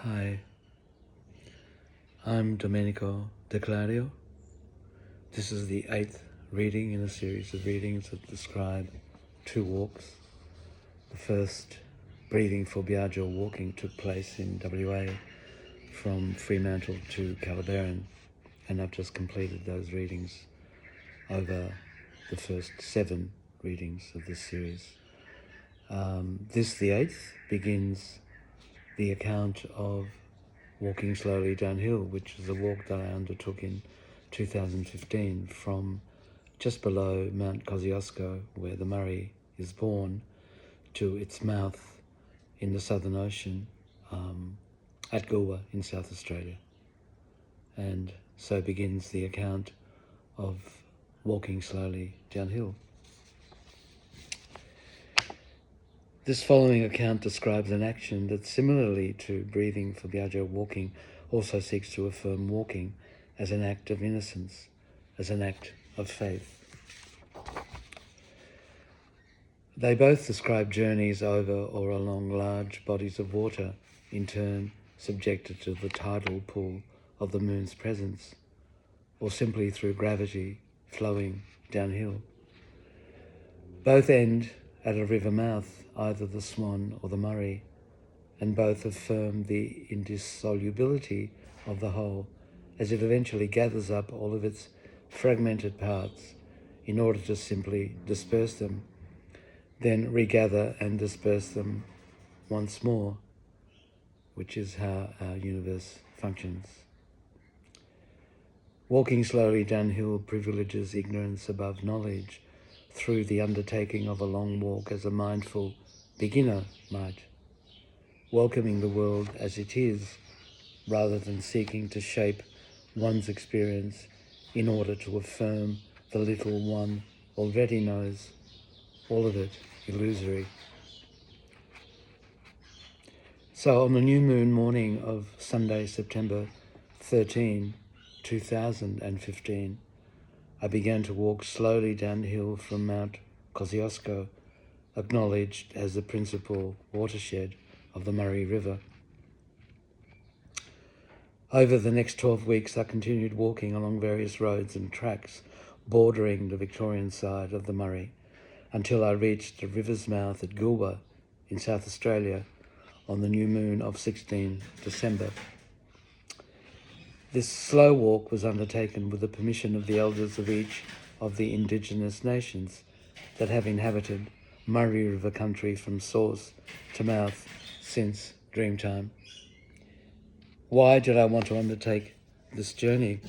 Hi, I'm Domenico de Clario. This is the 8th reading in a series of readings that describe 2 walks. The first, breathing for biagio walking, took place in WA from Fremantle to Calabarin, and I've just completed those readings over the first 7 readings of this series. This, the 8th, begins the account of walking slowly downhill, which is a walk that I undertook in 2015 from just below Mount Kosciuszko, where the Murray is born, to its mouth in the Southern Ocean at Goolwa in South Australia. And so begins the account of walking slowly downhill. This following account describes an action that, similarly to breathing for biagio walking, also seeks to affirm walking as an act of innocence, as an act of faith. They both describe journeys over or along large bodies of water, in turn subjected to the tidal pull of the moon's presence, or simply through gravity flowing downhill. Both end at a river mouth, either the Swan or the Murray, and both affirm the indissolubility of the whole as it eventually gathers up all of its fragmented parts in order to simply disperse them, then regather and disperse them once more, which is how our universe functions. Walking slowly downhill privileges ignorance above knowledge through the undertaking of a long walk as a mindful beginner might, welcoming the world as it is, rather than seeking to shape one's experience in order to affirm the little one already knows, all of it illusory. So on the new moon morning of Sunday, September 13, 2015, I began to walk slowly downhill from Mount Kosciuszko, acknowledged as the principal watershed of the Murray River. Over the next 12 weeks, I continued walking along various roads and tracks bordering the Victorian side of the Murray until I reached the river's mouth at Goolwa in South Australia on the new moon of 16 December. This slow walk was undertaken with the permission of the elders of each of the indigenous nations that have inhabited Murray River country from source to mouth since Dreamtime. Why did I want to undertake this journey?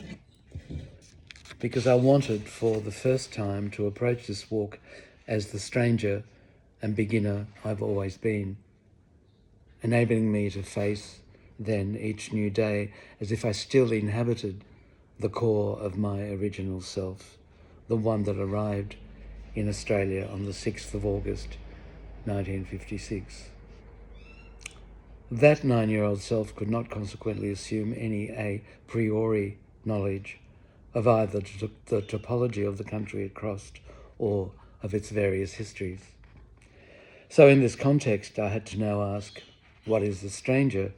Because I wanted for the first time to approach this walk as the stranger and beginner I've always been, enabling me to face then each new day as if I still inhabited the core of my original self, the one that arrived in Australia on the 6th of August, 1956. That 9-year-old self could not consequently assume any a priori knowledge of either the topology of the country it crossed or of its various histories. So in this context, I had to now ask, what is the stranger?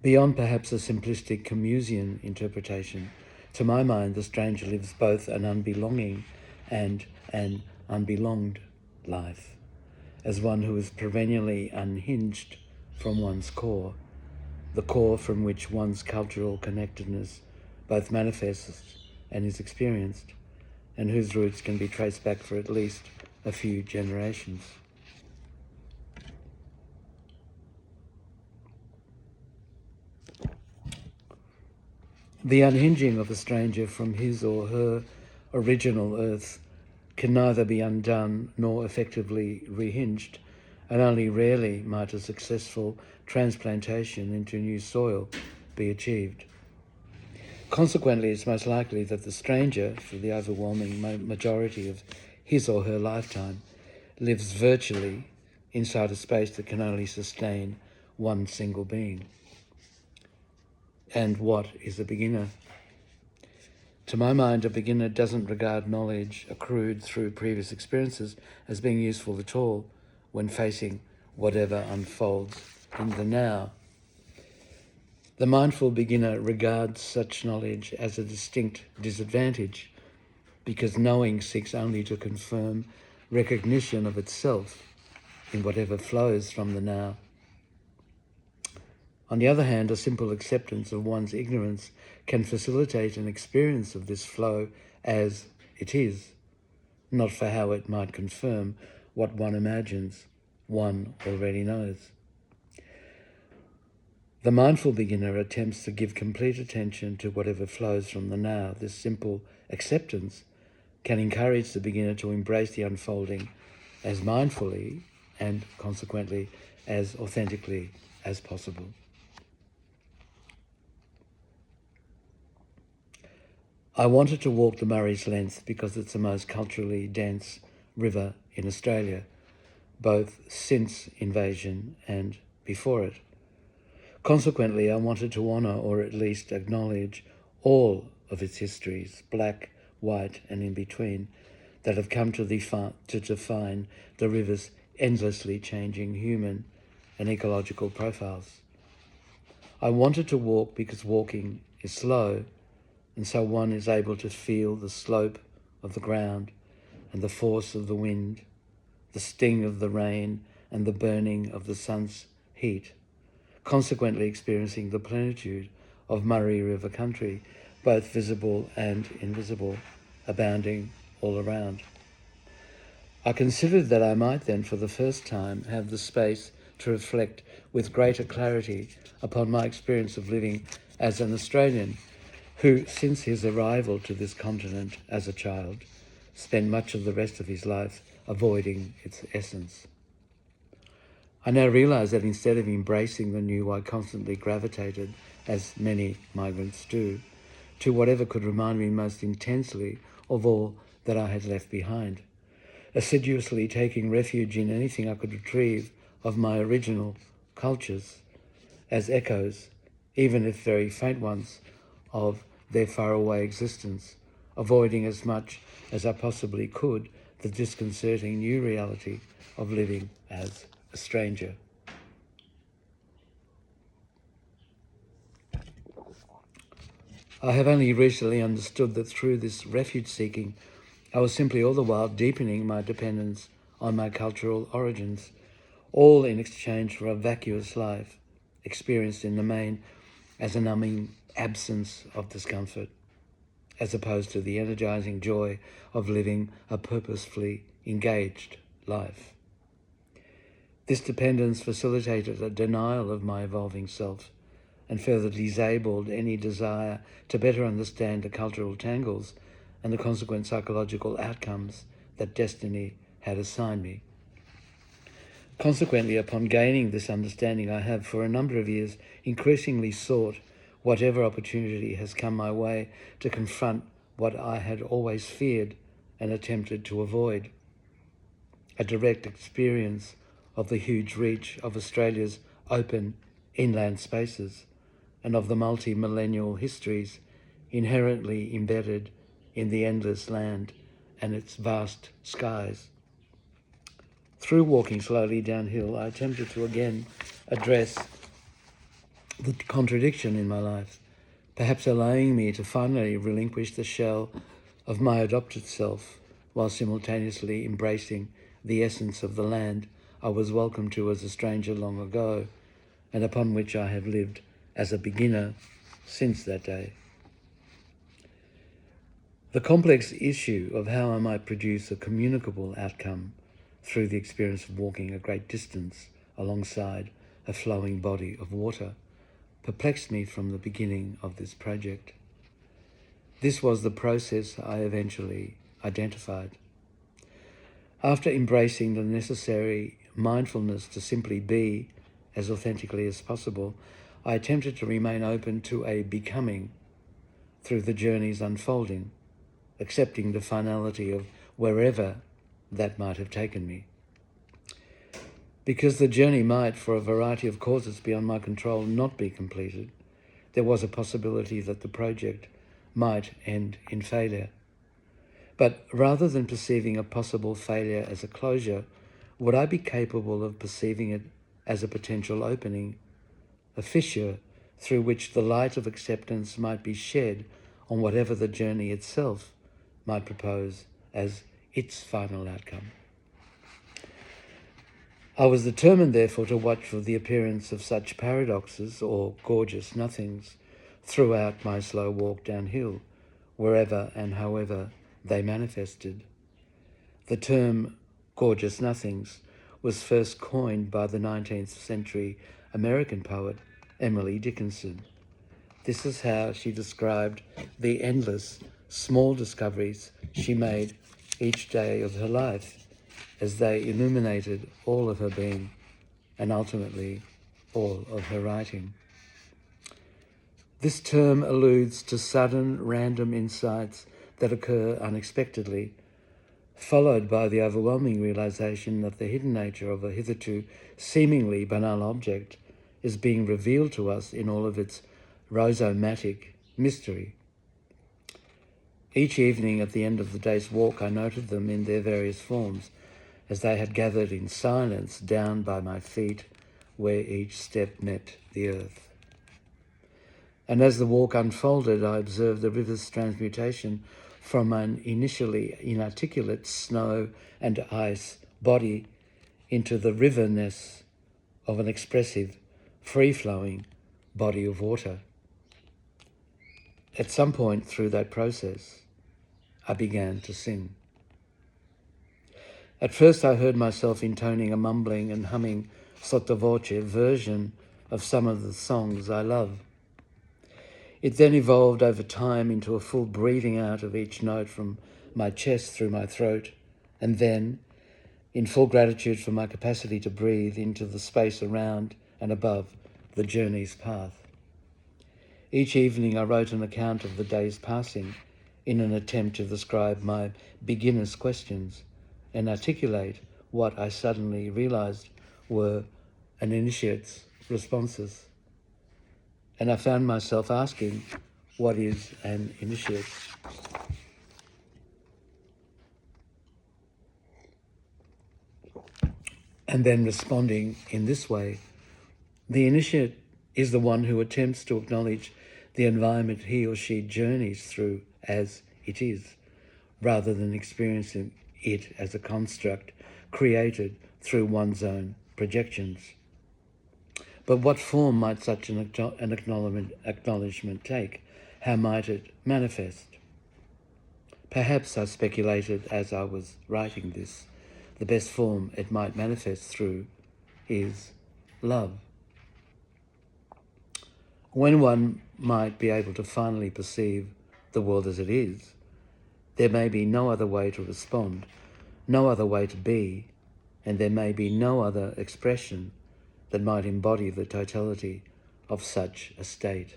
Beyond perhaps a simplistic Commusian interpretation, to my mind, the stranger lives both an unbelonging and an unbelonged life, as one who is perennially unhinged from one's core, the core from which one's cultural connectedness both manifests and is experienced, and whose roots can be traced back for at least a few generations. The unhinging of a stranger from his or her original earth can neither be undone nor effectively rehinged, and only rarely might a successful transplantation into new soil be achieved. Consequently, it's most likely that the stranger, for the overwhelming majority of his or her lifetime, lives virtually inside a space that can only sustain one single being. And what is a beginner? To my mind, a beginner doesn't regard knowledge accrued through previous experiences as being useful at all when facing whatever unfolds in the now. The mindful beginner regards such knowledge as a distinct disadvantage because knowing seeks only to confirm recognition of itself in whatever flows from the now. On the other hand, a simple acceptance of one's ignorance can facilitate an experience of this flow as it is, not for how it might confirm what one imagines one already knows. The mindful beginner attempts to give complete attention to whatever flows from the now. This simple acceptance can encourage the beginner to embrace the unfolding as mindfully and consequently as authentically as possible. I wanted to walk the Murray's length because it's the most culturally dense river in Australia, both since invasion and before it. Consequently, I wanted to honour or at least acknowledge all of its histories, black, white and in between, that have come to define the river's endlessly changing human and ecological profiles. I wanted to walk because walking is slow, and so one is able to feel the slope of the ground and the force of the wind, the sting of the rain and the burning of the sun's heat, consequently experiencing the plenitude of Murray River country, both visible and invisible, abounding all around. I considered that I might then, for the first time, have the space to reflect with greater clarity upon my experience of living as an Australian who, since his arrival to this continent as a child, spent much of the rest of his life avoiding its essence. I now realise that instead of embracing the new, I constantly gravitated, as many migrants do, to whatever could remind me most intensely of all that I had left behind, assiduously taking refuge in anything I could retrieve of my original cultures as echoes, even if very faint ones, of their faraway existence, avoiding as much as I possibly could the disconcerting new reality of living as a stranger. I have only recently understood that through this refuge seeking, I was simply all the while deepening my dependence on my cultural origins, all in exchange for a vacuous life, experienced in the main as a numbing absence of discomfort, as opposed to the energizing joy of living a purposefully engaged life. This dependence facilitated a denial of my evolving self and further disabled any desire to better understand the cultural tangles and the consequent psychological outcomes that destiny had assigned me. Consequently, upon gaining this understanding, I have for a number of years increasingly sought whatever opportunity has come my way to confront what I had always feared and attempted to avoid: a direct experience of the huge reach of Australia's open inland spaces and of the multi-millennial histories inherently embedded in the endless land and its vast skies. Through walking slowly downhill, I attempted to again address the contradiction in my life, perhaps allowing me to finally relinquish the shell of my adopted self while simultaneously embracing the essence of the land I was welcomed to as a stranger long ago, and upon which I have lived as a beginner since that day. The complex issue of how I might produce a communicable outcome through the experience of walking a great distance alongside a flowing body of water perplexed me from the beginning of this project. This was the process I eventually identified. After embracing the necessary mindfulness to simply be as authentically as possible, I attempted to remain open to a becoming through the journey's unfolding, accepting the finality of wherever that might have taken me. Because the journey might, for a variety of causes beyond my control, not be completed, there was a possibility that the project might end in failure. But rather than perceiving a possible failure as a closure, would I be capable of perceiving it as a potential opening, a fissure through which the light of acceptance might be shed on whatever the journey itself might propose as its final outcome. I was determined, therefore, to watch for the appearance of such paradoxes or gorgeous nothings throughout my slow walk downhill, wherever and however they manifested. The term gorgeous nothings was first coined by the 19th century American poet Emily Dickinson. This is how she described the endless small discoveries she made each day of her life as they illuminated all of her being and ultimately all of her writing. This term alludes to sudden, random insights that occur unexpectedly, followed by the overwhelming realization that the hidden nature of a hitherto seemingly banal object is being revealed to us in all of its rhizomatic mystery. Each evening at the end of the day's walk, I noted them in their various forms as they had gathered in silence down by my feet where each step met the earth. And as the walk unfolded, I observed the river's transmutation from an initially inarticulate snow and ice body into the riverness of an expressive, free-flowing body of water. At some point through that process, I began to sing. At first I heard myself intoning a mumbling and humming sotto voce version of some of the songs I love. It then evolved over time into a full breathing out of each note from my chest through my throat, and then, in full gratitude for my capacity to breathe, into the space around and above the journey's path. Each evening I wrote an account of the day's passing in an attempt to describe my beginner's questions and articulate what I suddenly realized were an initiate's responses. And I found myself asking, what is an initiate? And then responding in this way, the initiate is the one who attempts to acknowledge the environment he or she journeys through as it is, rather than experiencing it as a construct created through one's own projections. But what form might such an acknowledgement take? How might it manifest? Perhaps, I speculated as I was writing this, the best form it might manifest through is love. When one might be able to finally perceive the world as it is, there may be no other way to respond, no other way to be, and there may be no other expression that might embody the totality of such a state.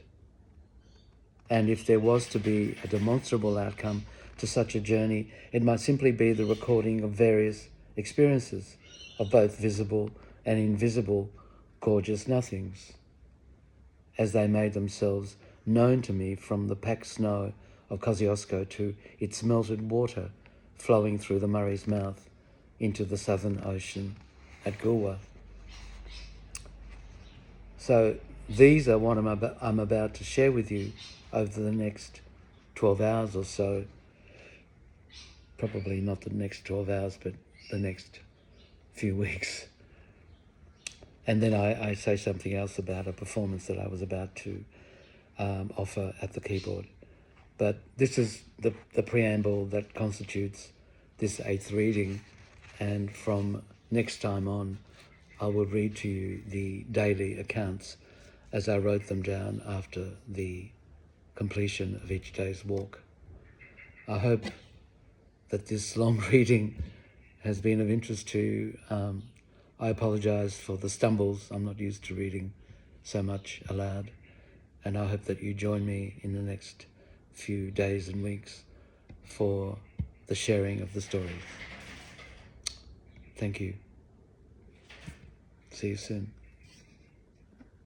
And if there was to be a demonstrable outcome to such a journey, it might simply be the recording of various experiences of both visible and invisible gorgeous nothings, as they made themselves known to me from the packed snow of Kosciuszko to its melted water flowing through the Murray's mouth into the Southern Ocean at Goolwa. So these are what I'm about to share with you over the next 12 hours or so. Probably not the next 12 hours, but the next few weeks. And then I say something else about a performance that I was about to offer at the keyboard. But this is the preamble that constitutes this 8th reading, and from next time on, I will read to you the daily accounts as I wrote them down after the completion of each day's walk. I hope that this long reading has been of interest to you. I apologize for the stumbles. I'm not used to reading so much aloud, and I hope that you join me in the next few days and weeks for the sharing of the stories. Thank you. See you soon.